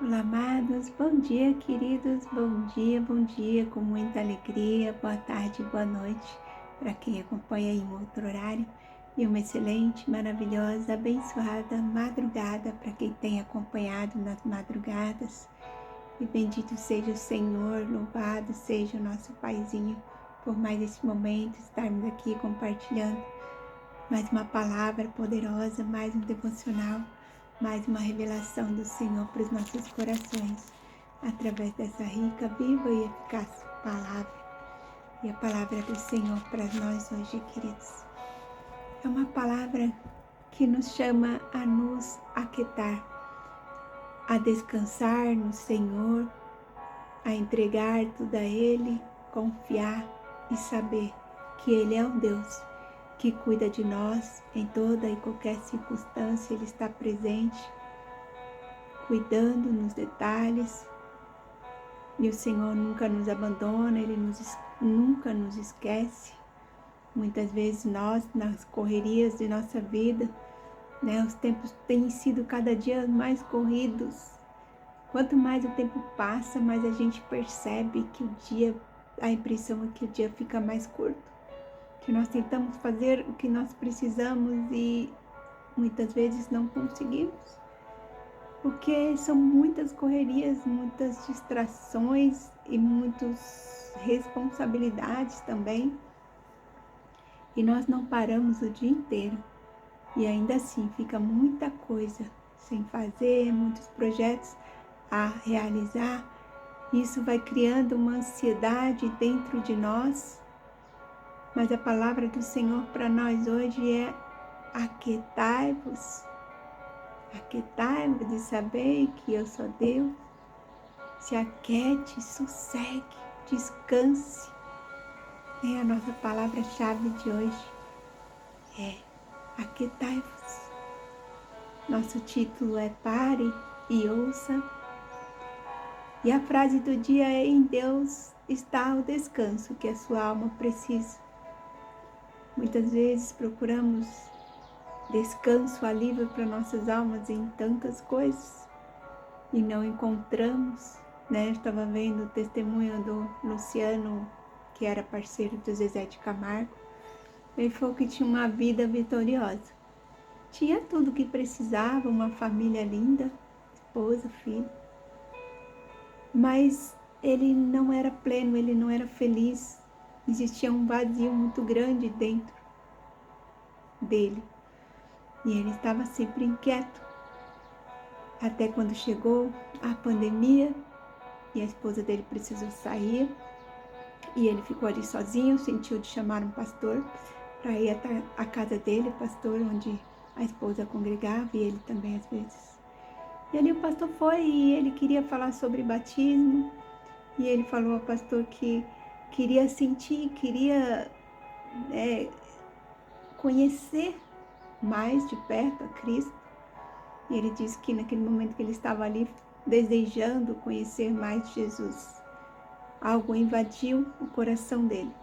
Olá, amados, bom dia, queridos, bom dia, com muita alegria, boa tarde, boa noite, para quem acompanha em outro horário, e uma excelente, maravilhosa, abençoada madrugada para quem tem acompanhado nas madrugadas, e bendito seja o Senhor, louvado seja o nosso Paizinho, por mais esse momento, estarmos aqui compartilhando mais uma palavra poderosa, mais um devocional, mais uma revelação do Senhor para os nossos corações, através dessa rica, viva e eficaz palavra. E a palavra do Senhor para nós hoje, queridos, é uma palavra que nos chama a nos aquietar, a descansar no Senhor, a entregar tudo a Ele, confiar e saber que Ele é um Deus que cuida de nós em toda e qualquer circunstância. Ele está presente, cuidando nos detalhes, e o Senhor nunca nos abandona, Ele nunca nos esquece. Muitas vezes nós, nas correrias de nossa vida, os tempos têm sido cada dia mais corridos. Quanto mais o tempo passa, mais a gente percebe que a impressão é que o dia fica mais curto, que nós tentamos fazer o que nós precisamos e muitas vezes não conseguimos, porque são muitas correrias, muitas distrações e muitas responsabilidades também, e nós não paramos o dia inteiro, e ainda assim fica muita coisa sem fazer, muitos projetos a realizar. Isso vai criando uma ansiedade dentro de nós, mas a palavra do Senhor para nós hoje é: aquietai-vos. Aquietai-vos de saber que eu sou Deus. Se aquiete, sossegue, descanse. É a nossa palavra-chave de hoje. É aquietai-vos. Nosso título é Pare e Ouça. E a frase do dia é: em Deus está o descanso que a sua alma precisa. Muitas vezes procuramos descanso, alívio para nossas almas em tantas coisas e não encontramos, Eu estava vendo o testemunho do Luciano, que era parceiro do Zezé de Camargo. Ele falou que tinha uma vida vitoriosa. Tinha tudo o que precisava, uma família linda, esposa, filho. Mas ele não era pleno, ele não era feliz. Existia um vazio muito grande dentro dele. E ele estava sempre inquieto. Até quando chegou a pandemia e a esposa dele precisou sair. E ele ficou ali sozinho, sentiu de chamar um pastor para ir até a casa dele, pastor onde a esposa congregava e ele também às vezes. E ali o pastor foi e ele queria falar sobre batismo. E ele falou ao pastor que queria sentir, queria conhecer mais de perto a Cristo. E ele disse que naquele momento que ele estava ali desejando conhecer mais Jesus, algo invadiu o coração dele,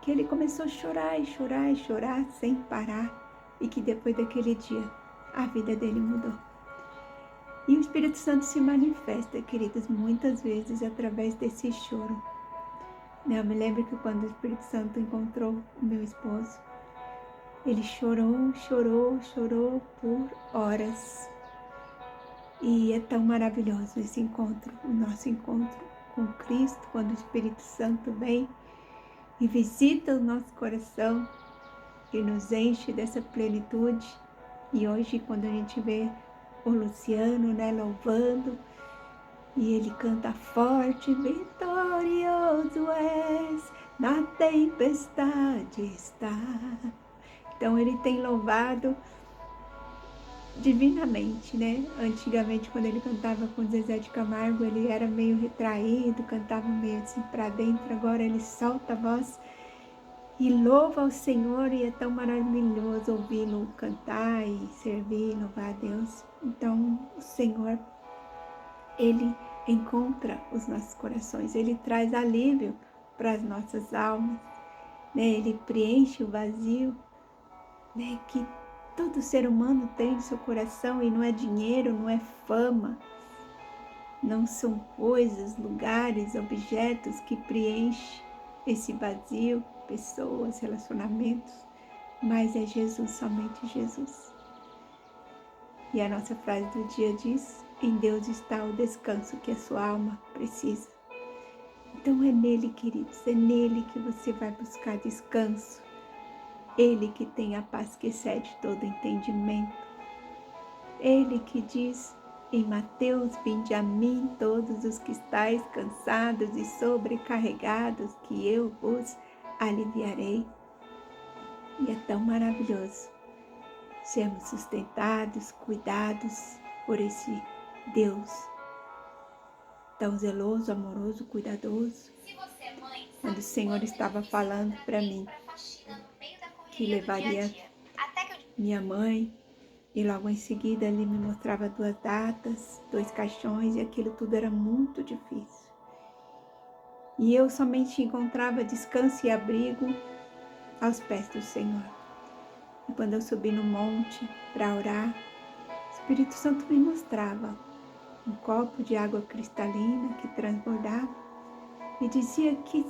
que ele começou a chorar e chorar e chorar sem parar, e que depois daquele dia a vida dele mudou. E o Espírito Santo se manifesta, queridos, muitas vezes através desse choro. Eu me lembro que quando o Espírito Santo encontrou o meu esposo, ele chorou, chorou, chorou por horas. E é tão maravilhoso esse encontro, o nosso encontro com Cristo, quando o Espírito Santo vem e visita o nosso coração e nos enche dessa plenitude. E hoje, quando a gente vê o Luciano, louvando, e ele canta forte: vitorioso és, na tempestade está. Então ele tem louvado divinamente, Antigamente, quando ele cantava com Zezé de Camargo, ele era meio retraído, cantava meio assim para dentro. Agora ele solta a voz e louva ao Senhor, e é tão maravilhoso ouvi-lo cantar e servir, louvar a Deus. Então, o Senhor, Ele encontra os nossos corações, Ele traz alívio para as nossas almas, Ele preenche o vazio, que todo ser humano tem em seu coração, e não é dinheiro, não é fama, Não são coisas, lugares, objetos que preenchem esse vazio, pessoas, relacionamentos, mas é Jesus, somente Jesus. E a nossa frase do dia diz: em Deus está o descanso que a sua alma precisa. Então é nele, queridos, é nele que você vai buscar descanso. Ele que tem a paz que excede todo entendimento. Ele que diz em Mateus: vinde a mim todos os que estáis cansados e sobrecarregados, que eu vos aliviarei. E é tão maravilhoso sermos sustentados, cuidados por esse Deus tão zeloso, amoroso, cuidadoso. Quando o Senhor estava falando para mim que levaria minha mãe, e logo em seguida ele me mostrava 2 datas, 2 caixões, e aquilo tudo era muito difícil. E eu somente encontrava descanso e abrigo aos pés do Senhor. E quando eu subi no monte para orar, o Espírito Santo me mostrava um copo de água cristalina que transbordava e dizia que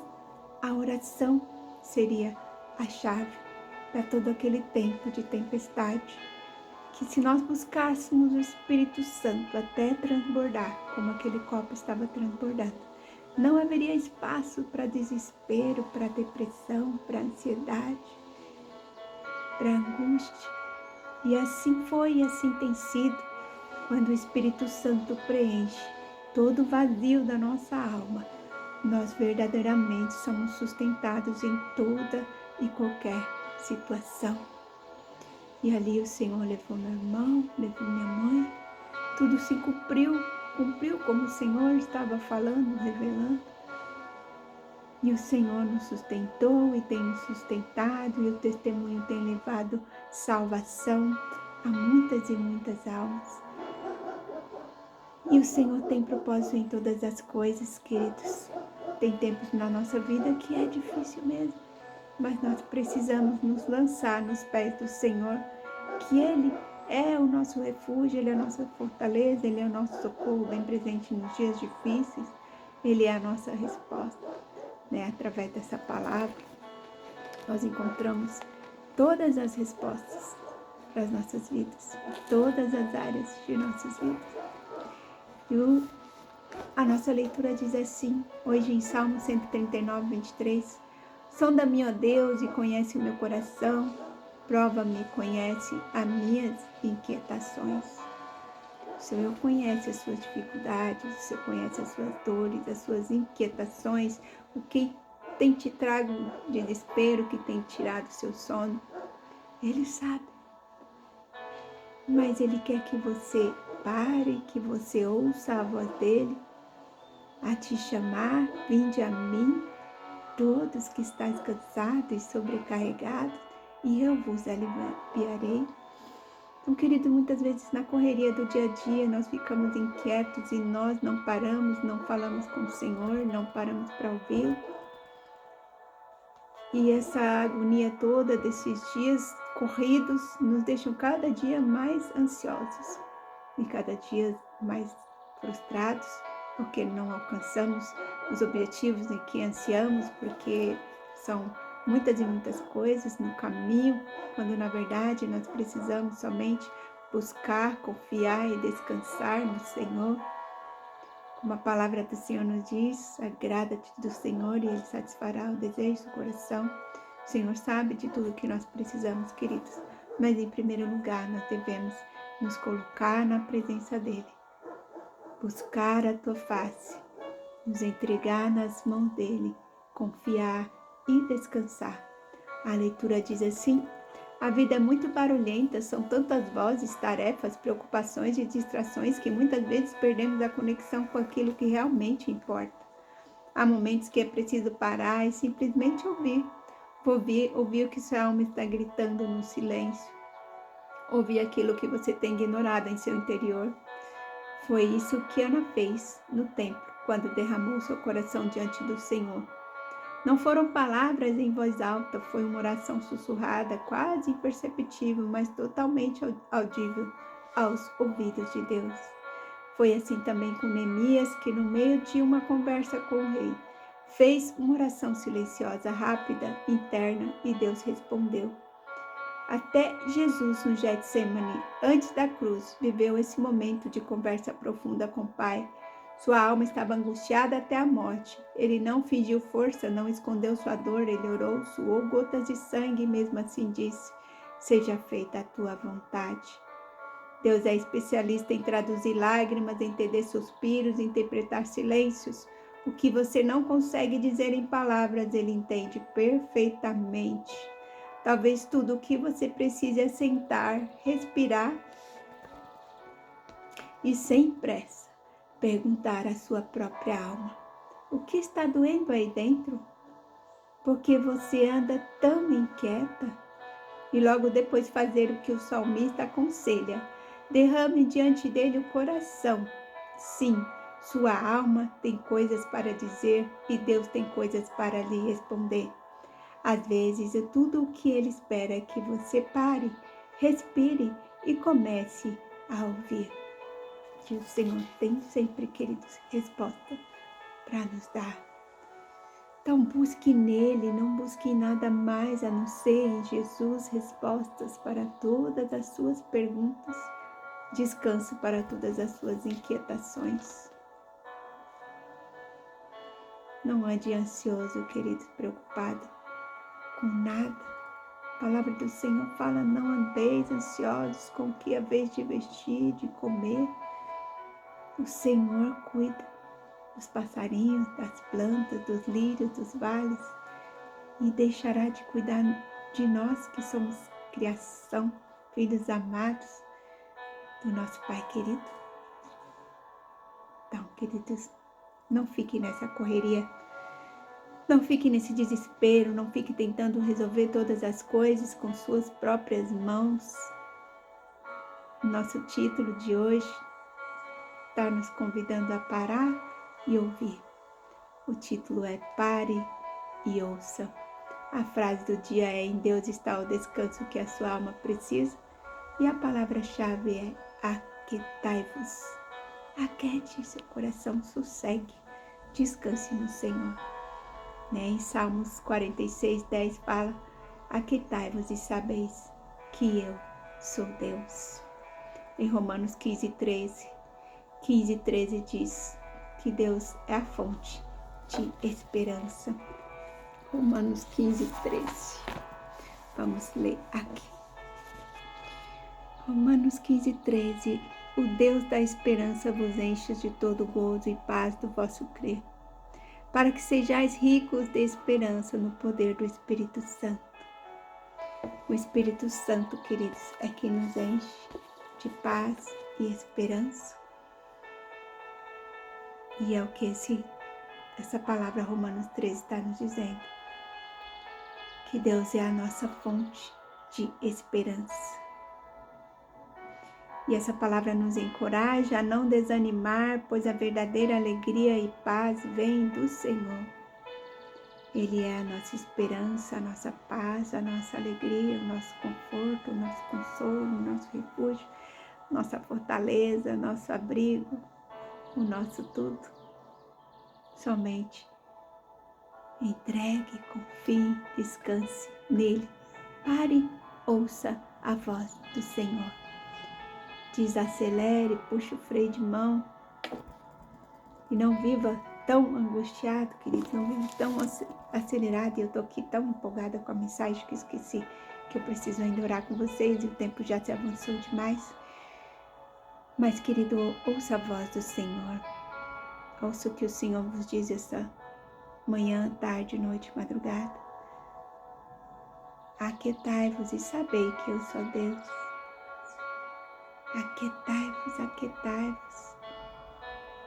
a oração seria a chave para todo aquele tempo de tempestade. Que se nós buscássemos o Espírito Santo até transbordar, como aquele copo estava transbordando, não haveria espaço para desespero, para depressão, para ansiedade, para angústia. E assim foi e assim tem sido quando o Espírito Santo preenche todo o vazio da nossa alma. Nós verdadeiramente somos sustentados em toda e qualquer situação. E ali o Senhor levou meu irmão, levou minha mãe. Tudo se cumpriu como o Senhor estava falando, revelando. E o Senhor nos sustentou e tem nos sustentado, e o testemunho tem levado salvação a muitas e muitas almas. E o Senhor tem propósito em todas as coisas, queridos. Tem tempos na nossa vida que é difícil mesmo, mas nós precisamos nos lançar nos pés do Senhor, que Ele é o nosso refúgio, Ele é a nossa fortaleza, Ele é o nosso socorro bem presente nos dias difíceis. Ele é a nossa resposta, né? Através dessa palavra, nós encontramos todas as respostas para as nossas vidas, todas as áreas de nossas vidas. E a nossa leitura diz assim, hoje em Salmo 139, 23, sonda-me, ó Deus, e conhece o meu coração, prova-me e conhece as minhas inquietações. O Senhor conhece as suas dificuldades, o Senhor conhece as suas dores, as suas inquietações, o que tem te trago de desespero, o que tem tirado o seu sono. Ele sabe. Mas Ele quer que você pare, que você ouça a voz dEle, a te chamar: vinde a mim, todos que estáis cansados e sobrecarregados, e eu vos aliviarei. Então, querido, muitas vezes na correria do dia a dia nós ficamos inquietos e nós não paramos, não falamos com o Senhor, não paramos para ouvi-lo. E essa agonia toda desses dias corridos nos deixam cada dia mais ansiosos e cada dia mais frustrados, porque não alcançamos os objetivos em que ansiamos, porque são muitas e muitas coisas no caminho, quando na verdade nós precisamos somente buscar, confiar e descansar no Senhor. Como a palavra do Senhor nos diz, agrada-te do Senhor e Ele satisfará o desejo do coração. O Senhor sabe de tudo que nós precisamos, queridos, mas em primeiro lugar nós devemos nos colocar na presença dEle, buscar a tua face, nos entregar nas mãos dEle, confiar e descansar. A leitura diz assim: a vida é muito barulhenta, são tantas vozes, tarefas, preocupações e distrações que muitas vezes perdemos a conexão com aquilo que realmente importa. Há momentos que é preciso parar e simplesmente ouvir o que sua alma está gritando no silêncio, ouvir aquilo que você tem ignorado em seu interior. Foi isso que Ana fez no templo, quando derramou seu coração diante do Senhor. Não foram palavras em voz alta, foi uma oração sussurrada, quase imperceptível, mas totalmente audível aos ouvidos de Deus. Foi assim também com Neemias, que no meio de uma conversa com o rei, fez uma oração silenciosa, rápida, interna, e Deus respondeu. Até Jesus no Getsemane, antes da cruz, viveu esse momento de conversa profunda com o Pai. Sua alma estava angustiada até a morte. Ele não fingiu força, não escondeu sua dor, ele orou, suou gotas de sangue e mesmo assim disse: seja feita a tua vontade. Deus é especialista em traduzir lágrimas, entender suspiros, interpretar silêncios. O que você não consegue dizer em palavras, Ele entende perfeitamente. Talvez tudo o que você precise é sentar, respirar e, sem pressa, perguntar à sua própria alma: o que está doendo aí dentro? Por que você anda tão inquieta? E logo depois fazer o que o salmista aconselha: derrame diante dele o coração. Sim, sua alma tem coisas para dizer e Deus tem coisas para lhe responder. Às vezes, tudo o que ele espera é que você pare, respire e comece a ouvir. Que o Senhor tem sempre, queridos, resposta para nos dar. Então busque nele, não busque em nada mais a não ser em Jesus respostas para todas as suas perguntas, descanso para todas as suas inquietações. Não ande ansioso, querido, preocupado com nada. A palavra do Senhor fala: não andeis ansiosos com o que haveis de vestir, de comer. O Senhor cuida dos passarinhos, das plantas, dos lírios, dos vales, e deixará de cuidar de nós que somos criação, filhos amados do nosso Pai querido. Então, queridos, não fique nessa correria, não fique nesse desespero, não fique tentando resolver todas as coisas com suas próprias mãos. Nosso título de hoje está nos convidando a parar e ouvir. O título é Pare e Ouça. A frase do dia é: em Deus está o descanso que a sua alma precisa. E a palavra-chave é: aquietai-vos. Aquiete seu coração, sossegue, descanse no Senhor. Em Salmos 46:10 fala: aquietai-vos e sabeis que eu sou Deus. Em Romanos 15:13 diz que Deus é a fonte de esperança. Romanos 15:13. Vamos ler aqui. Romanos 15:13. O Deus da esperança vos enche de todo gozo e paz do vosso crer, para que sejais ricos de esperança no poder do Espírito Santo. O Espírito Santo, queridos, é quem nos enche de paz e esperança. E é o que essa palavra Romanos 13 está nos dizendo. Que Deus é a nossa fonte de esperança. E essa palavra nos encoraja a não desanimar, pois a verdadeira alegria e paz vem do Senhor. Ele é a nossa esperança, a nossa paz, a nossa alegria, o nosso conforto, o nosso consolo, o nosso refúgio, nossa fortaleza, nosso abrigo, o nosso tudo. Somente entregue, confie, descanse nele. Pare, ouça a voz do Senhor. Desacelere, puxe o freio de mão e não viva tão angustiado, querido, não viva tão acelerado. E eu tô aqui tão empolgada com a mensagem que esqueci que eu preciso ainda orar com vocês e o tempo já se avançou demais. Mas, querido, ouça a voz do Senhor. Ouça o que o Senhor vos diz essa manhã, tarde, noite, madrugada. Aquietai-vos e sabei que eu sou Deus. Aquietai-vos, aquietai-vos.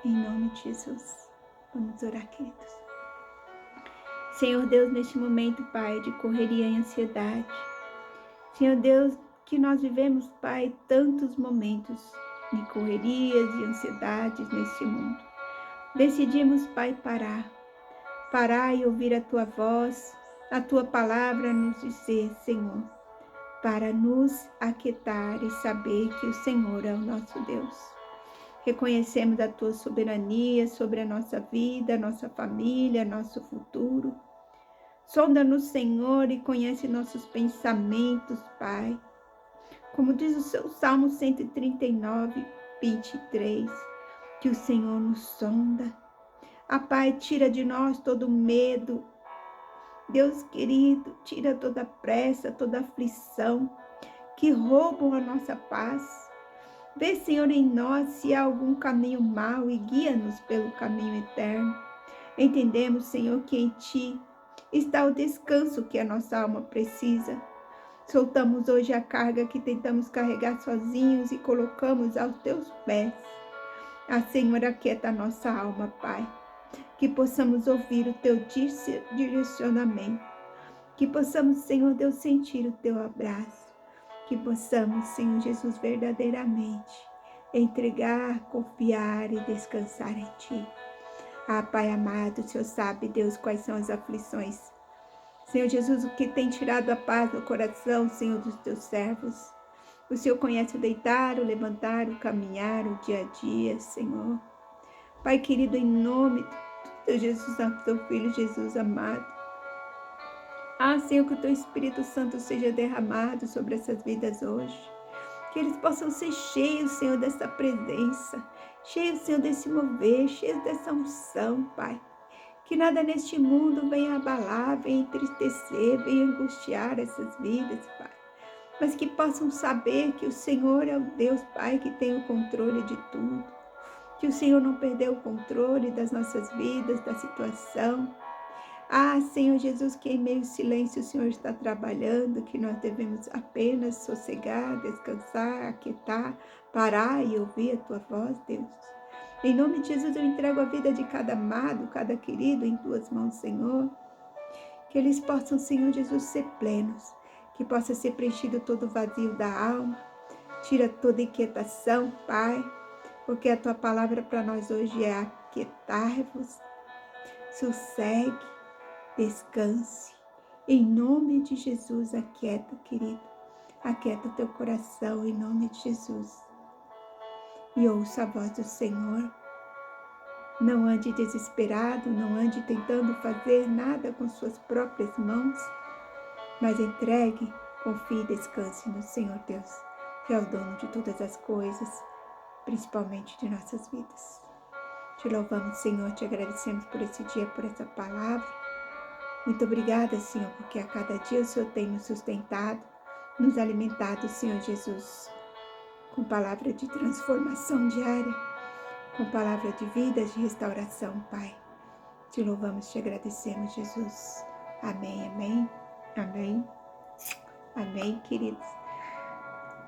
Em nome de Jesus. Vamos orar, queridos. Senhor Deus, neste momento, Pai, de correria e ansiedade. Senhor Deus, que nós vivemos, Pai, tantos momentos de correrias e ansiedades neste mundo. Decidimos, Pai, parar e ouvir a Tua voz, a Tua palavra nos dizer, Senhor, para nos aquietar e saber que o Senhor é o nosso Deus. Reconhecemos a tua soberania sobre a nossa vida, a nossa família, nosso futuro. Sonda-nos, Senhor, e conhece nossos pensamentos, Pai. Como diz o seu Salmo 139, 23, que o Senhor nos sonda. Pai, tira de nós todo medo. Deus querido, tira toda pressa, toda aflição que roubam a nossa paz. Vê, Senhor, em nós se há algum caminho mau e guia-nos pelo caminho eterno. Entendemos, Senhor, que em Ti está o descanso que a nossa alma precisa. Soltamos hoje a carga que tentamos carregar sozinhos e colocamos aos Teus pés. Senhor, aquieta a nossa alma, Pai. Que possamos ouvir o Teu direcionamento. Que possamos, Senhor Deus, sentir o Teu abraço. Que possamos, Senhor Jesus, verdadeiramente entregar, confiar e descansar em Ti. Pai amado, o Senhor sabe, Deus, quais são as aflições. Senhor Jesus, o que tem tirado a paz do coração, Senhor, dos Teus servos. O Senhor conhece o deitar, o levantar, o caminhar, o dia a dia, Senhor. Pai querido, em nome do Teu Jesus, do Teu Filho Jesus amado. Senhor, que o Teu Espírito Santo seja derramado sobre essas vidas hoje. Que eles possam ser cheios, Senhor, dessa presença. Cheios, Senhor, desse mover, cheios dessa unção, Pai. Que nada neste mundo venha abalar, venha entristecer, venha angustiar essas vidas, Pai. Mas que possam saber que o Senhor é o Deus, Pai, que tem o controle de tudo. Que o Senhor não perdeu o controle das nossas vidas, da situação. Senhor Jesus, que em meio ao silêncio o Senhor está trabalhando, que nós devemos apenas sossegar, descansar, aquietar, parar e ouvir a Tua voz, Deus. Em nome de Jesus, eu entrego a vida de cada amado, cada querido em Tuas mãos, Senhor. Que eles possam, Senhor Jesus, ser plenos. Que possa ser preenchido todo o vazio da alma. Tira toda inquietação, Pai. Porque a Tua palavra para nós hoje é aquietar-vos. Sossegue, descanse. Em nome de Jesus, aquieta, querido. Aquieta o teu coração em nome de Jesus. E ouça a voz do Senhor. Não ande desesperado, não ande tentando fazer nada com suas próprias mãos, mas entregue, confie e descanse no Senhor Deus, que é o dono de todas as coisas, principalmente de nossas vidas. Te louvamos, Senhor, te agradecemos por esse dia, por essa palavra. Muito obrigada, Senhor, porque a cada dia o Senhor tem nos sustentado, nos alimentado, Senhor Jesus, com palavra de transformação diária, com palavra de vida, de restauração, Pai. Te louvamos, te agradecemos, Jesus. Amém, amém, amém, amém, queridos.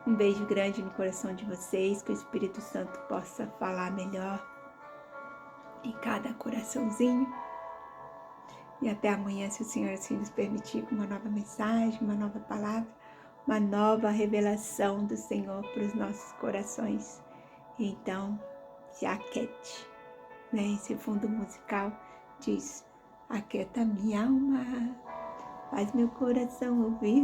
Um beijo grande no coração de vocês, que o Espírito Santo possa falar melhor em cada coraçãozinho. E até amanhã, se o Senhor assim nos permitir, com uma nova mensagem, uma nova palavra, uma nova revelação do Senhor para os nossos corações. Então, se aquiete, né? Esse fundo musical diz: aquieta minha alma, faz meu coração ouvir